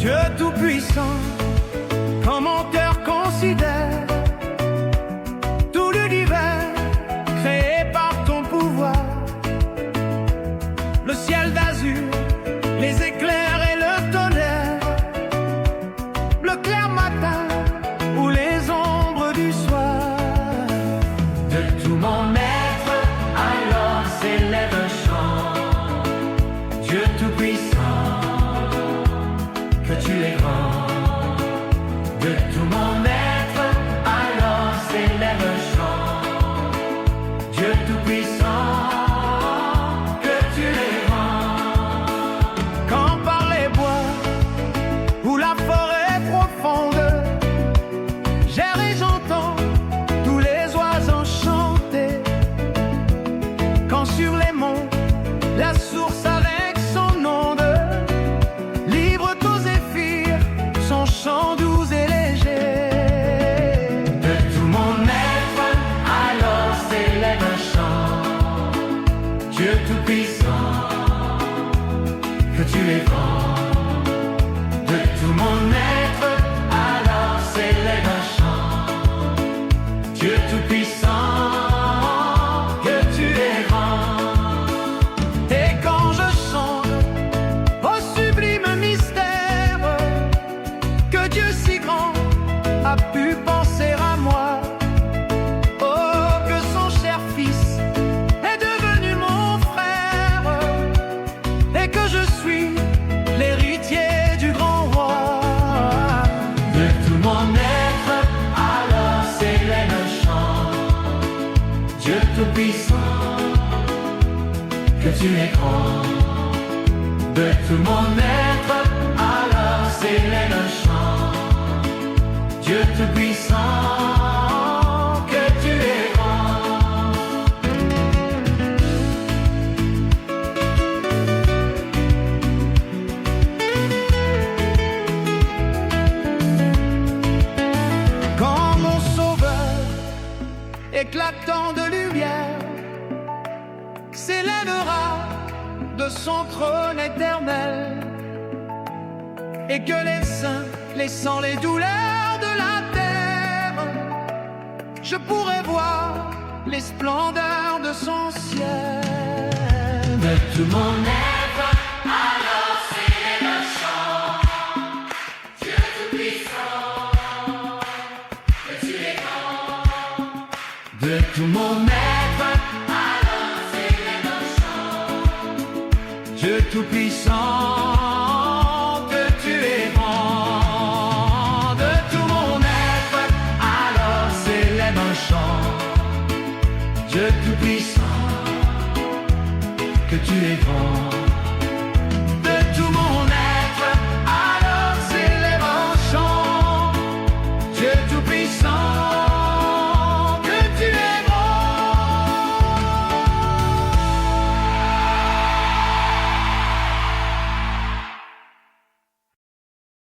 Dieu tout-puissant, quand mon cœur considère tout l'univers créé par ton pouvoir, le ciel d'azur, les éclairs et le tonnerre, le clair matin ou les ombres du soir. De tout mon être, alors s'élève un chant. Dieu tout-puissant, que tu es grand. De tout mon être, alors s'élève un chant. Dieu tout-puissant, que tu es grand. Quand par les bois ou la forêt profonde, j'erre et j'entends tous les oiseaux chanter. Quand sur les monts, la source avec son onde livre aux zéphyrs son chant doux et léger. De tout mon être, alors s'élève un chant. Dieu tout-puissant, que tu es grand. De tout mon être, alors s'élève un chant. Dieu tout-puissant, que tu es grand. Et quand je songe au sublime mystère que Dieu si grand a pu penser à moi, oh, que son cher fils est devenu mon frère et que je suis l'héritier du grand roi. De tout mon être, alors s'élève un chant. Dieu tout-puissant, que tu es grand. De tout mon être, alors s'élève un chant. Dieu tout-puissant, que tu es grand. Quand mon sauveur, éclatant de lumière, s'élèvera de son trône éternel, et que les saints, laissant les douleurs de la terre, je pourrai voir les splendeurs de son ciel. De tout mon être, alors s'élève un chant. Dieu tout-puissant, que tu es grand. De tout mon être, alors s'élève un chant. Dieu tout-puissant, que tu es grand. De tout mon être, alors s'élève un chant. Dieu tout-puissant, que tu es grand.